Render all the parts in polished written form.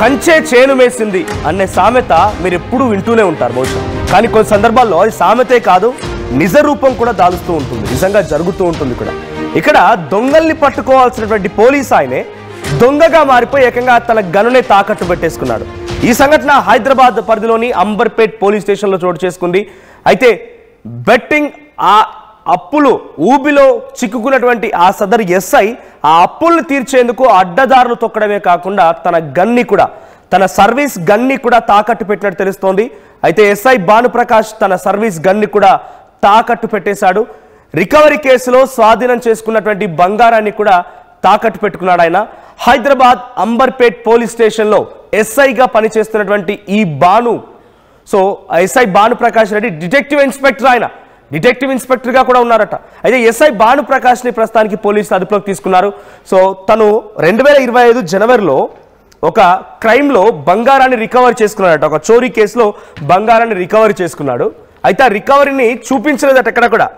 కంచే చేను మేసింది అనే సామెత మీరు ఎప్పుడు వింటూనే ఉంటారు బహుశా. కానీ కొన్ని సందర్భాల్లో అది సామెతే కాదు, నిజ రూపం కూడా దాలుస్తూ ఉంటుంది, నిజంగా జరుగుతూ ఉంటుంది కూడా. ఇక్కడ దొంగల్ని పట్టుకోవాల్సినటువంటి పోలీస్ ఆయనే దొంగగా మారిపోయి ఏకంగా తన గనునే తాకట్టు పెట్టేసుకున్నాడు. ఈ సంఘటన హైదరాబాద్ పరిధిలోని అంబర్పేట్ పోలీస్ స్టేషన్లో చోటు చేసుకుంది. అయితే బెట్టింగ్ ఆ అప్పులు ఊబిలో చిక్కుకున్నటువంటి ఆ సదరు ఎస్ఐ ఆ అప్పుల్ని తీర్చేందుకు అడ్డదారులు తొక్కడమే కాకుండా తన సర్వీస్ గన్ని కూడా తాకట్టు పెట్టినట్టు తెలుస్తోంది. అయితే ఎస్ఐ భానుప్రకాష్ తన సర్వీస్ గన్ని కూడా తాకట్టు పెట్టేశాడు. రికవరీ కేసులో స్వాధీనం చేసుకున్నటువంటి బంగారాన్ని కూడా తాకట్టు పెట్టుకున్నాడు ఆయన. హైదరాబాద్ అంబర్పేట్ పోలీస్ స్టేషన్లో ఎస్ఐగా పనిచేస్తున్నటువంటి ఈ ఎస్ఐ భానుప్రకాష్ రెడ్డి డిటెక్టివ్ ఇన్స్పెక్టర్గా కూడా ఉన్నారట. అయితే ఎస్ఐ భానుప్రకాష్ని ప్రస్తుతానికి పోలీసులు అదుపులోకి తీసుకున్నారు. తను 2025 జనవరిలో ఒక క్రైమ్లో బంగారాన్ని రికవరీ చేసుకున్నాడట. ఒక చోరీ కేసులో బంగారాన్ని రికవరీ చేసుకున్నాడు. అయితే ఆ రికవరీని చూపించలేదట. ఎక్కడ కూడా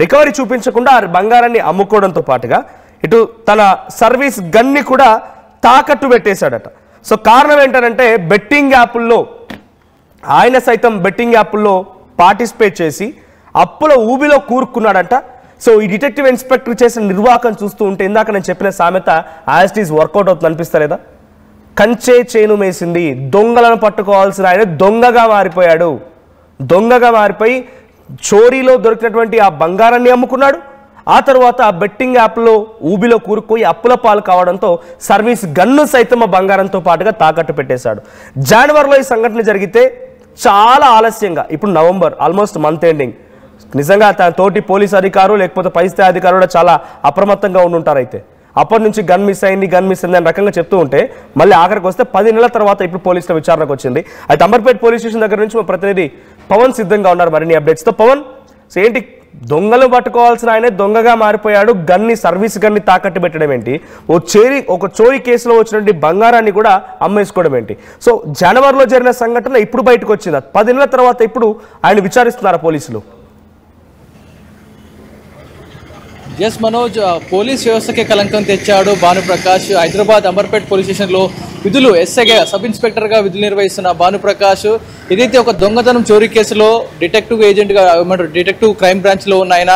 రికవరీ చూపించకుండా ఆ బంగారాన్ని అమ్ముకోవడంతో పాటుగా ఇటు తన సర్వీస్ గన్ని కూడా తాకట్టు పెట్టేశాడట. కారణం ఏంటంటే ఆయన సైతం బెట్టింగ్ యాప్ల్లో పార్టిసిపేట్ చేసి అప్పుల ఊబిలో కూరుకున్నాడంట. ఈ డిటెక్టివ్ ఇన్స్పెక్టర్ చేసిన నిర్వాహకం చూస్తూ ఉంటే ఇందాక నేను చెప్పిన సామెత యాజ్ ఇట్ ఈజ్ వర్కౌట్ అవుతుంది అనిపిస్తలేదా? కంచే చేను మేసింది, దొంగలను పట్టుకోవాల్సిన ఆయన దొంగగా మారిపోయి చోరీలో దొరికినటువంటి ఆ బంగారాన్ని అమ్ముకున్నాడు. ఆ తర్వాత ఆ బెట్టింగ్ యాప్లో ఊబిలో కూరుకుపోయి అప్పుల పాలు కావడంతో సర్వీస్ గన్ను సైతం ఆ బంగారంతో పాటుగా తాకట్టు పెట్టేశాడు. జనవరిలో ఈ సంఘటన జరిగితే చాలా ఆలస్యంగా, ఇప్పుడు నవంబర్ ఆల్మోస్ట్ మంత్ ఎండింగ్, నిజంగా తన తోటి పోలీస్ అధికారులు లేకపోతే పై స్థాయి అధికారులు కూడా చాలా అప్రమత్తంగా ఉండుంటారు. అయితే అప్పటి నుంచి గన్ మిస్ అయింది అని రకంగా చెప్తూ ఉంటే మళ్ళీ ఆఖరికి వస్తే 10 నెలల తర్వాత ఇప్పుడు పోలీసుల విచారణకు వచ్చింది. అయితే అంబర్పేట్ పోలీస్ స్టేషన్ దగ్గర నుంచి మా ప్రతినిధి పవన్ సిద్ధంగా ఉన్నారు మరిన్ని అప్డేట్స్తో. పవన్, ఏంటి దొంగలు పట్టుకోవాల్సిన ఆయనే దొంగగా మారిపోయాడు, సర్వీస్ గన్ని తాకట్టు పెట్టడం ఏంటి, ఒక చోరీ కేసులో వచ్చినటువంటి బంగారాన్ని కూడా అమ్మేసుకోవడం ఏంటి? జనవరిలో జరిగిన సంఘటన ఇప్పుడు బయటకు వచ్చింది. 10 నెలల తర్వాత ఇప్పుడు ఆయన విచారిస్తున్నారు పోలీసులు. ఎస్ మనోజ్, పోలీస్ వ్యవస్థకే కలంకం తెచ్చాడు భానుప్రకాష్. హైదరాబాద్ అంబర్పేట్ పోలీస్ స్టేషన్లో విధులు ఎస్ఐగా సబ్ ఇన్స్పెక్టర్గా విధులు నిర్వహిస్తున్న భానుప్రకాష్ ఏదైతే ఒక దొంగతనం చోరీ కేసులో డిటెక్టివ్ క్రైమ్ బ్రాంచ్లో ఉన్న ఆయన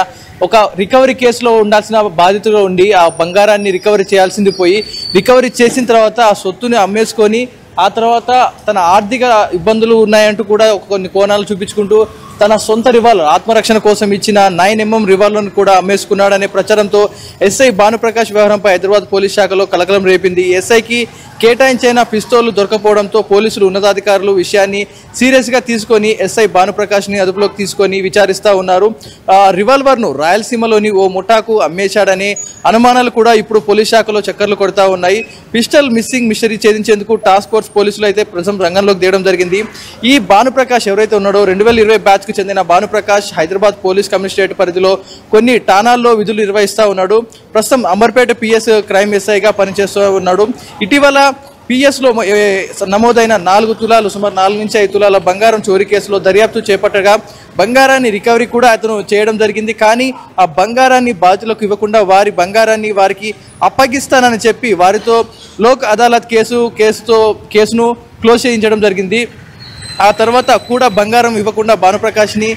ఒక రికవరీ కేసులో ఉండాల్సిన బాధితులు ఉండి ఆ బంగారాన్ని రికవరీ చేయాల్సింది పోయి రికవరీ చేసిన తర్వాత ఆ సొత్తుని అమ్మేసుకొని ఆ తర్వాత తన ఆర్థిక ఇబ్బందులు ఉన్నాయంటూ కూడా కొన్ని కోణాలు చూపించుకుంటూ తన సొంత రివాల్వర్ ఆత్మరక్షణ కోసం ఇచ్చిన 9mm రివాల్వర్ను కూడా అమ్మేసుకున్నాడనే ప్రచారంతో ఎస్ఐ భానుప్రకాష్ వ్యవహారంపై హైదరాబాద్ పోలీస్ శాఖలో కలకలం రేపింది. ఎస్ఐకి కేటాయించిన పిస్తోళ్లు దొరకపోవడంతో పోలీసులు ఉన్నతాధికారులు విషయాన్ని సీరియస్గా తీసుకొని ఎస్ఐ భానుప్రకాష్ని అదుపులోకి తీసుకొని విచారిస్తూ ఉన్నారు. రివాల్వర్ను రాయలసీమలోని ఓ ముఠాకు అమ్మేశాడనే అనుమానాలు కూడా ఇప్పుడు పోలీస్ శాఖలో చక్కర్లు కొడతా ఉన్నాయి. పిస్టల్ మిస్సింగ్ మిస్టరీ ఛేదించేందుకు టాస్క్ ఫోర్స్ పోలీసులు అయితే ప్రస్తుతం రంగంలోకి దిగడం జరిగింది. ఈ భానుప్రకాష్ ఎవరైతే ఉన్నాడో 2020 బ్యాచ్ చెందిన భానుప్రకాష్ హైదరాబాద్ పోలీస్ కమిషనరేట్ పరిధిలో కొన్ని ఠాణాల్లో విధులు నిర్వహిస్తూ ఉన్నాడు. ప్రస్తుతం అంబర్పేట పిఎస్ క్రైమ్ ఎస్ఐగా పనిచేస్తూ ఉన్నాడు. ఇటీవల పిఎస్లో నమోదైన 4 తులాలు సుమారు 4 నుంచి 5 తులాల బంగారం చోరీ కేసులో దర్యాప్తు చేపట్టగా బంగారాన్ని రికవరీ కూడా అతను చేయడం జరిగింది. కానీ ఆ బంగారాన్ని బాధితులకు ఇవ్వకుండా వారి బంగారాన్ని వారికి అప్పగిస్తానని చెప్పి వారితో లోక్ అదాలత్ కేసును క్లోజ్ చేయించడం జరిగింది. ఆ తర్వాత కూడా బంగారం ఇవ్వకుండా భానుప్రకాష్ని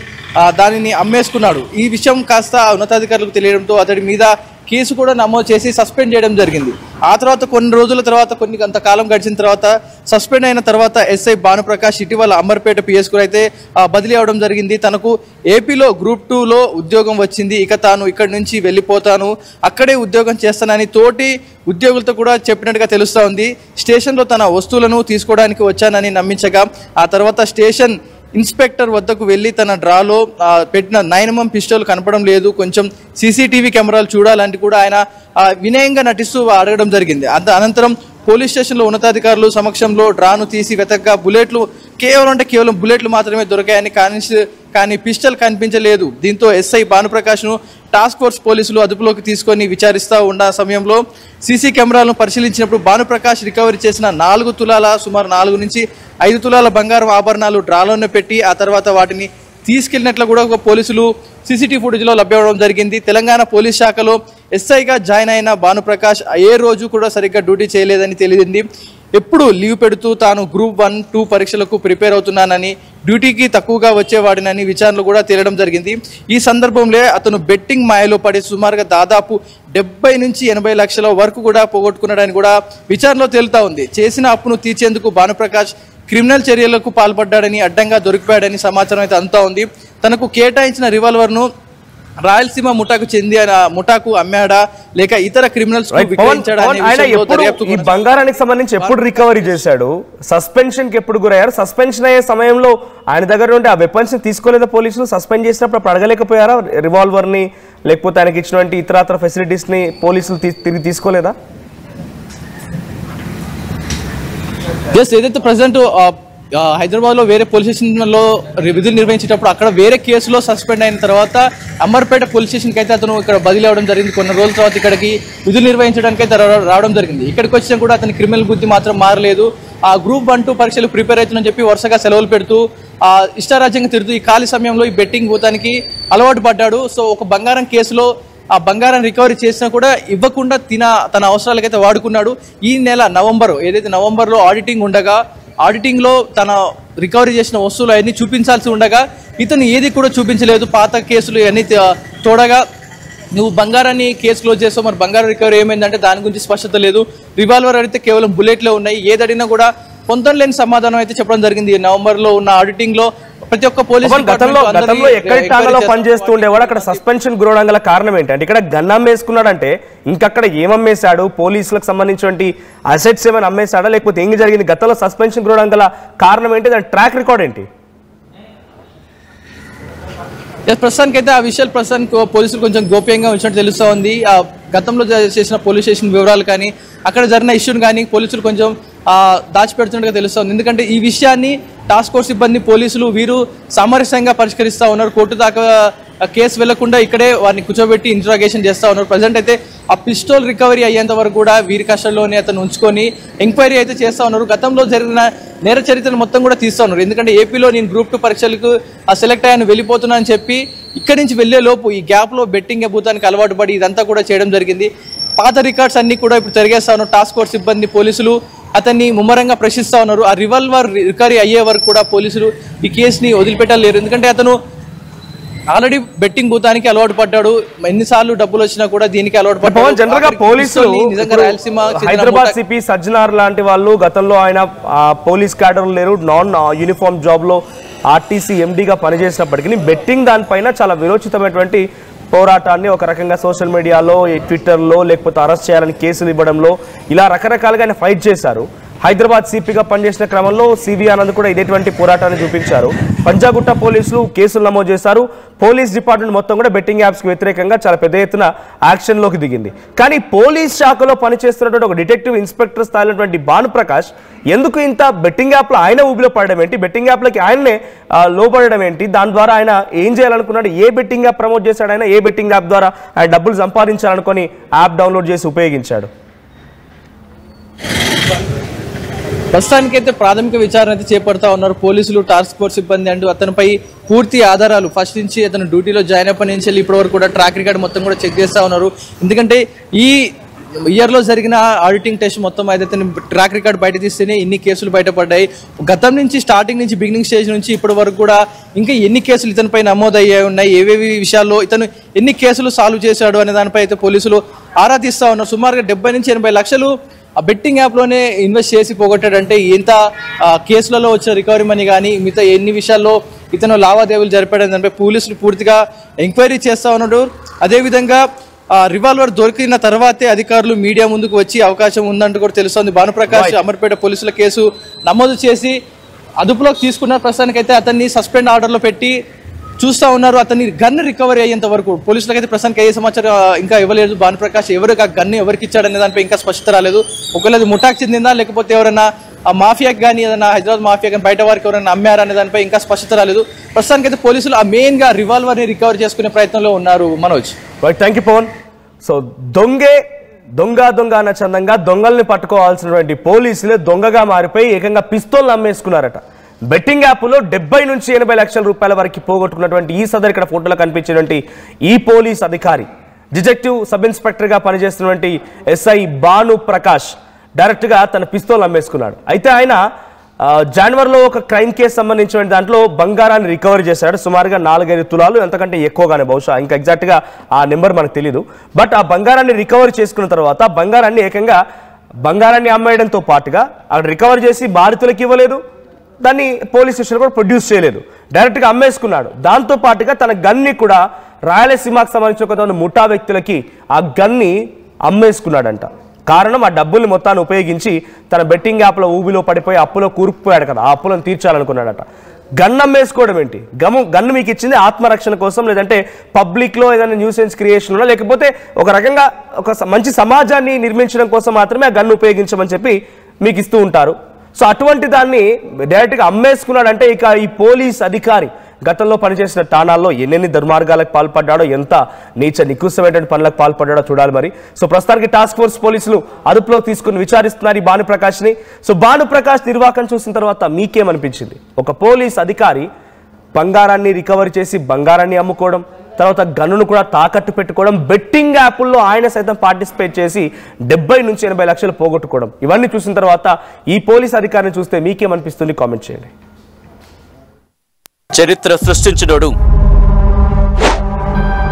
దానిని అమ్మేసుకున్నాడు. ఈ విషయం కాస్త ఉన్నతాధికారులకు తెలియడంతో అతడి మీద కేసు కూడా నమోదు చేసి సస్పెండ్ చేయడం జరిగింది. ఆ తర్వాత కొన్ని రోజుల తర్వాత కొంతకాలం గడిచిన తర్వాత సస్పెండ్ అయిన తర్వాత ఎస్ఐ భానుప్రకాష్ ఇటీవల అంబర్పేట పిఎస్కు అయితే బదిలీ అవడం జరిగింది. తనకు ఏపీలో గ్రూప్ 2లో ఉద్యోగం వచ్చింది, ఇక తాను ఇక్కడి నుంచి వెళ్ళిపోతాను, అక్కడే ఉద్యోగం చేస్తానని తోటి ఉద్యోగులతో కూడా చెప్పినట్టుగా తెలుస్తూ ఉంది. స్టేషన్లో తన వస్తువులను తీసుకోవడానికి వచ్చానని నమ్మించగా ఆ తర్వాత స్టేషన్ ఇన్స్పెక్టర్ వద్దకు వెళ్ళి తన డ్రాలో పెట్టిన 9mm పిస్టల్ కనపడం లేదు, కొంచెం సీసీటీవీ కెమెరాలు చూడాలంటే కూడా ఆయన వినయంగా నటిస్తూ అడగడం జరిగింది. అనంతరం పోలీస్ స్టేషన్లో ఉన్నతాధికారులు సమక్షంలో డ్రాను తీసి వెతకగా కేవలం బుల్లెట్లు మాత్రమే దొరికాయని, కానీ పిస్టల్ కనిపించలేదు. దీంతో ఎస్ఐ భానుప్రకాష్ను టాస్క్ ఫోర్స్ పోలీసులు అదుపులోకి తీసుకొని విచారిస్తూ ఉన్న సమయంలో సీసీ కెమెరాలను పరిశీలించినప్పుడు భానుప్రకాష్ రికవరీ చేసిన 4 తులాల సుమారు 4 నుంచి 5 తులాల బంగారం ఆభరణాలు డ్రాలోనే పెట్టి ఆ తర్వాత వాటిని తీసుకెళ్లినట్లు కూడా పోలీసులు సీసీటీవీ ఫుటేజ్లో లభ్యమవడం జరిగింది. తెలంగాణ పోలీస్ శాఖలో ఎస్ఐగా జాయిన్ అయిన భానుప్రకాష్ ఏ రోజు కూడా సరిగ్గా డ్యూటీ చేయలేదని తెలిసింది. ఎప్పుడు లీవ్ పెడుతూ తాను గ్రూప్ 1, 2 పరీక్షలకు ప్రిపేర్ అవుతున్నానని, డ్యూటీకి తక్కువగా వచ్చేవాడినని విచారణలు కూడా తేలడం జరిగింది. ఈ సందర్భంలో అతను బెట్టింగ్ మాయలో పడి సుమారుగా దాదాపు 70 నుంచి 80 లక్షల వరకు కూడా పోగొట్టుకున్నాడని కూడా విచారణలో తేలుతా ఉంది. చేసిన అప్పును తీర్చేందుకు భానుప్రకాష్ క్రిమినల్ చర్యలకు పాల్పడ్డాడని, అడ్డంగా దొరికిపోయాడని సమాచారం అయితే అంతా ఉంది. తనకు కేటాయించిన రివాల్వర్ను రాయలసీమ ముఠాకు అమ్మాడా లేక ఇతర క్రిమినల్స్ ఈ బంగారానికి సంబంధించి ఎప్పుడు రికవరీ చేశాడు, సస్పెన్షన్ కి ఎప్పుడు గురయ్యారు, సస్పెన్షన్ అయ్యే సమయంలో ఆయన దగ్గర నుండి ఆ వెపన్స్ ని తీసుకోలేదా పోలీసులు? సస్పెండ్ చేసినప్పుడు అప్పుడు అడగలేకపోయారా రివాల్వర్ ని, లేకపోతే ఆయనకి ఇచ్చినటువంటి ఇతర ఫెసిలిటీస్ ని పోలీసులు తిరిగి తీసుకోలేదా? ఏదైతే ప్రజెంట్ హైదరాబాద్ లో వేరే పోలీస్ స్టేషన్ లో విధులు నిర్వహించేటప్పుడు అక్కడ వేరే కేసులో సస్పెండ్ అయిన తర్వాత అమర్పేట పోలీస్ స్టేషన్ కి అయితే అతను ఇక్కడ బదిలీ అవడం జరిగింది. కొన్ని రోజుల తర్వాత ఇక్కడికి విధులు నిర్వహించడానికి అయితే రావడం జరిగింది. ఇక్కడికి వచ్చినా కూడా అతని క్రిమినల్ బుద్ధి మాత్రం మారలేదు. ఆ గ్రూప్ 1, 2 పరీక్షలు ప్రిపేర్ అవుతుందని చెప్పి వరుసగా సెలవులు పెడుతూ ఇష్టారాజ్యంగా తిరుగుతూ ఈ ఖాళీ సమయంలో ఈ బెట్టింగ్ భూతానికి అలవాటు పడ్డాడు. సో ఒక బంగారం కేసులో ఆ బంగారం రికవరీ చేసినా కూడా ఇవ్వకుండా తన అవసరాలకైతే వాడుకున్నాడు. ఈ నెల నవంబర్లో ఆడిటింగ్ ఉండగా ఆడిటింగ్ లో తన రికవరీ చేసిన వస్తువులు అవన్నీ చూపించాల్సి ఉండగా ఇతను ఏది కూడా చూపించలేదు. పాత కేసులు అన్ని తోడగా నువ్వు బంగారాన్ని కేసు క్లోజ్ చేస్తావు, మరి బంగారం రికవరీ ఏమైందంటే దాని గురించి స్పష్టత లేదు. రివాల్వర్ అయితే కేవలం బుల్లెట్లే ఉన్నాయి. ఏదడినా కూడా పొందడం లేని సమాధానం అయితే చెప్పడం జరిగింది. నవంబర్ లో ఉన్న ఆడిటింగ్ లో ప్రతి ఒక్క పోలీసు గతంలో ఎక్కడి టాంగలో పనిచేస్తూ ఉండేవాడు, అక్కడ సస్పెన్షన్ గురవడం గల కారణం ఏంటంటే ఇక్కడ గన్ అమ్మేసుకున్నాడంటే ఇంకక్కడ ఏమమ్మేశాడు, పోలీసులకు సంబంధించిన అసెట్స్ ఏమైనా అమ్మేశాడా, లేకపోతే ఏం జరిగింది, గతంలో సస్పెన్షన్ గురవడం గల కారణం ఏంటి, దాని ట్రాక్ రికార్డ్ ఏంటి? ప్రస్తుతానికి అయితే ఆ విషయాలు పోలీసులు కొంచెం గోప్యంగా ఉంచినట్టు తెలుస్తూ ఉంది. గతంలో చేసిన పోలీస్ స్టేషన్ వివరాలు కానీ అక్కడ జరిగిన ఇష్యూని కానీ పోలీసులు కొంచెం దాచిపెడుతున్నట్టుగా తెలుస్తుంది. ఎందుకంటే ఈ విషయాన్ని టాస్క్ ఫోర్స్ సిబ్బంది పోలీసులు వీరు సామరస్యంగా పరిష్కరిస్తూ ఉన్నారు. కోర్టు దాకా కేసు వెళ్లకుండా ఇక్కడే వారిని కూర్చోబెట్టి ఇంట్రాగేషన్ చేస్తూ ఉన్నారు. ప్రజెంట్ అయితే ఆ పిస్టోల్ రికవరీ అయ్యేంత వరకు కూడా వీరి కస్టడీలోనే అతను ఉంచుకొని ఎంక్వైరీ అయితే చేస్తూ ఉన్నారు. గతంలో జరిగిన నేర చరిత్రను మొత్తం కూడా తీస్తూ ఉన్నారు. ఎందుకంటే ఏపీలో నేను గ్రూప్ 2 పరీక్షలకు సెలెక్ట్ అయ్యాను, వెళ్ళిపోతున్నా అని చెప్పి ఇక్కడి నుంచి వెళ్లే లోపు ఈ గ్యాప్ లో బెట్టింగ్ భూతానికి అలవాటు పడి ఇదంతా కూడా చేయడం జరిగింది. పాత రికార్డ్స్ అన్ని కూడా ఇప్పుడు తిరిగేస్తా ఉన్నారు. టాస్క్ ఫోర్స్ సిబ్బంది పోలీసులు అతన్ని ముమ్మరంగా ప్రశ్నిస్తూ ఉన్నారు. ఆ రివాల్వర్ రికవరీ అయ్యే వరకు కూడా పోలీసులు ఈ కేసుని వదిలిపెట్టలేరు. ఎందుకంటే అతను ఆల్రెడీ బెట్టింగ్ భూతానికి అలవాటు పడ్డాడు. ఎన్నిసార్లు డబ్బులు వచ్చినా కూడా దీనికి అలవాటు పడ్డాడు. జనరల్ గా పోలీసులు హైదరాబాద్ సిపి సజ్జనార్ లాంటి వాళ్ళు గతంలో ఆయన పోలీస్ క్యాడర్ లేరు, నాన్ యూనిఫామ్ జాబ్ లో ఆర్టీసీ ఎండీగా పనిచేసినప్పటికీ బెట్టింగ్ దానిపైన చాలా విరోచితమైనటువంటి పోరాటాన్ని ఒక రకంగా సోషల్ మీడియాలో, ట్విట్టర్లో, లేకపోతే అరెస్ట్ చేయాలని కేసులు ఇవ్వడంలో ఇలా రకరకాలుగా ఆయన ఫైట్ చేశారు. హైదరాబాద్ సిపిగా పనిచేసిన క్రమంలో సివి ఆనంద్ కూడా ఇదేటువంటి పోరాటాన్ని చూపించారు. పంజాగుట్ట పోలీసులు కేసులు నమోదు చేశారు. పోలీస్ డిపార్ట్మెంట్ మొత్తం కూడా బెట్టింగ్ యాప్స్కి వ్యతిరేకంగా చాలా పెద్ద ఎత్తున యాక్షన్లోకి దిగింది. కానీ పోలీస్ శాఖలో పనిచేస్తున్నటువంటి ఒక డిటెక్టివ్ ఇన్స్పెక్టర్ స్థాయినటువంటి భానుప్రకాష్ ఎందుకు ఇంత బెట్టింగ్ యాప్లో ఆయన ఊబిలో పడడం ఏంటి, బెట్టింగ్ యాప్లకి ఆయన్నే లోపడడం ఏంటి, దాని ద్వారా ఆయన ఏం చేయాలనుకున్నాడు, ఏ బెట్టింగ్ యాప్ ప్రమోట్ చేశాడు, ఆయన ఏ బెట్టింగ్ యాప్ ద్వారా ఆయన డబ్బులు సంపాదించాలనుకొని యాప్ డౌన్లోడ్ చేసి ఉపయోగించాడు? ప్రస్తుతానికైతే ప్రాథమిక విచారణ అయితే చేపడతా ఉన్నారు పోలీసులు, టాస్క్ ఫోర్స్ సిబ్బంది. అంటూ అతనిపై పూర్తి ఆధారాలు ఫస్ట్ నుంచి అతను డ్యూటీలో జాయిన్ అయినప్పటి నుంచి ఇప్పటి వరకు కూడా ట్రాక్ రికార్డ్ మొత్తం కూడా చెక్ చేస్తూ ఉన్నారు. ఎందుకంటే ఈ ఇయర్లో జరిగిన ఆడిటింగ్ టెస్ట్ మొత్తం అయితే ట్రాక్ రికార్డ్ బయట తీస్తేనే ఇన్ని కేసులు బయటపడ్డాయి. గతం నుంచి స్టార్టింగ్ నుంచి బిగినింగ్ స్టేజ్ నుంచి ఇప్పటి వరకు కూడా ఇంకా ఎన్ని కేసులు ఇతనిపై నమోదయ్యాయి ఉన్నాయి, ఏవేవి విషయాల్లో ఇతను ఎన్ని కేసులు సాల్వ్ చేశాడు అనే దానిపై అయితే పోలీసులు ఆరా తీస్తూ ఉన్నారు. సుమారుగా 70 నుంచి 80 లక్షలు ఆ బెట్టింగ్ యాప్లోనే ఇన్వెస్ట్ చేసి పోగొట్టాడంటే ఎంత కేసులలో వచ్చిన రికవరీ మనీ కానీ మిగతా ఎన్ని విషయాల్లో ఇతను లావాదేవీలు జరిపాడని దానిపై పోలీసులు పూర్తిగా ఎంక్వైరీ చేస్తూ ఉన్నాడు. అదేవిధంగా రివాల్వర్ దొరికిన తర్వాతే అధికారులు మీడియా ముందుకు వచ్చే అవకాశం ఉందంటూ కూడా తెలుస్తోంది. భానుప్రకాష్ అమర్పేట పోలీసుల కేసు నమోదు చేసి అదుపులోకి తీసుకున్న ప్రస్తుతానికైతే అతన్ని సస్పెండ్ ఆర్డర్లో పెట్టి చూస్తూ ఉన్నారు. అతన్ని గన్ రికవరీ అయ్యేంత వరకు పోలీసులకైతే ప్రస్తుతానికి ఏ సమాచారం ఇంకా ఇవ్వలేదు. భానుప్రకాష్ ఎవరికి ఆ గన్ను ఎవరికి ఇచ్చాడనే దానిపై ఇంకా స్పష్టత రాలేదు. ఒకవేళ అది ముఠాకు చెందిందా లేకపోతే ఎవరైనా ఆ మాఫియాకి కానీ ఏదైనా హైదరాబాద్ మాఫియా కానీ బయట వారికి ఎవరైనా అమ్మారా అనే దానిపై ఇంకా స్పష్టత రాలేదు. ప్రస్తుతానికైతే పోలీసులు ఆ మెయిన్గా రివాల్వర్ని రికవర్ చేసుకునే ప్రయత్నంలో ఉన్నారు. Manoj, thank you Pavan. So దొంగ అన్న చందంగా దొంగల్ని పట్టుకోవాల్సినటువంటి పోలీసులే దొంగగా మారిపోయి ఏకంగా పిస్తోల్ అమ్మేసుకున్నారట. బెట్టింగ్ యాప్లో 70 నుంచి 80 లక్షల రూపాయల వరకు పోగొట్టుకున్నటువంటి ఈ సదరు ఇక్కడ ఫోటోలో కనిపించినటువంటి ఈ పోలీస్ అధికారి డిటెక్టివ్ సబ్ ఇన్స్పెక్టర్గా పనిచేస్తున్నటువంటి ఎస్ఐ భానుప్రకాష్ డైరెక్ట్గా తన పిస్తోల్ అమ్మేసుకున్నాడు. అయితే ఆయన జనవరిలో ఒక క్రైమ్ కేసు సంబంధించిన దాంట్లో బంగారాన్ని రికవరీ చేశాడు. సుమారుగా 4-5 తులాలు, ఎంతకంటే ఎక్కువగానే, బహుశా ఇంకా ఎగ్జాక్ట్గా ఆ నెంబర్ మనకు తెలియదు. బట్ ఆ బంగారాన్ని రికవరీ చేసుకున్న తర్వాత బంగారాన్ని ఏకంగా అమ్మేయడంతో పాటుగా అక్కడ రికవర్ చేసి బాధితులకు ఇవ్వలేదు, దాన్ని పోలీస్ స్టేషన్ కూడా ప్రొడ్యూస్ చేయలేదు, డైరెక్ట్గా అమ్మేసుకున్నాడు. దాంతో పాటుగా తన గన్ని కూడా రాయలసీమకు సంబంధించిన కొంతమంది ముఠా వ్యక్తులకి ఆ గన్ని అమ్మేసుకున్నాడంట. కారణం ఆ డబ్బుల్ని మొత్తాన్ని ఉపయోగించి తన బెట్టింగ్ యాప్లో ఊబిలో పడిపోయి అప్పులో కూరుకుపోయాడు కదా, ఆ అప్పులను తీర్చాలనుకున్నాడట. గన్ అమ్మేసుకోవడం ఏంటి? గన్ను మీకు ఇచ్చింది ఆత్మరక్షణ కోసం, లేదంటే పబ్లిక్లో ఏదైనా న్యూసెన్స్ క్రియేషన్లో, లేకపోతే ఒక రకంగా ఒక మంచి సమాజాన్ని నిర్మించడం కోసం మాత్రమే ఆ గన్ను ఉపయోగించమని చెప్పి మీకు ఇస్తూ ఉంటారు. సో అటువంటి దాన్ని డైరెక్ట్గా అమ్మేసుకున్నాడంటే ఇక ఈ పోలీస్ అధికారి గతంలో పనిచేసిన ఠాణాల్లో ఎన్నెన్ని దుర్మార్గాలకు పాల్పడ్డాడో, ఎంత నీచ నికృష్టమైనటువంటి పనులకు పాల్పడ్డాడో చూడాలి మరి. సో ప్రస్తుతానికి టాస్క్ ఫోర్స్ పోలీసులు అదుపులో తీసుకుని విచారిస్తున్నారు ఈ భానుప్రకాష్ని. సో భానుప్రకాష్ నిర్వాకం చూసిన తర్వాత మీకేమనిపించింది? ఒక పోలీస్ అధికారి బంగారాన్ని రికవరీ చేసి బంగారాన్ని అమ్ముకోవడం, తర్వాత గన్నును కూడా తాకట్టు పెట్టుకోవడం, బెట్టింగ్ యాప్ల్లో ఆయన సైతం పార్టిసిపేట్ చేసి 70 నుంచి 80 లక్షలు పోగొట్టుకోవడం, ఇవన్నీ చూసిన తర్వాత ఈ పోలీస్ అధికారిని చూస్తే మీకేమనిపిస్తుంది? కామెంట్ చేయండి. చరిత్ర సృష్టించినోడు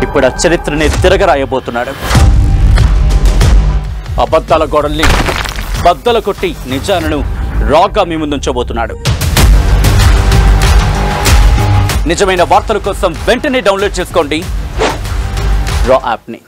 ఇప్పుడు ఆ చరిత్రని తిరగరాయబోతున్నాడు. అబద్ధాల గోడల్ని బద్దల కొట్టి నిజాలను రాగా మీ ముందుంచబోతున్నాడు. నిజమైన వార్తల కోసం వెంటనే డౌన్లోడ్ చేసుకోండి రా యాప్ని.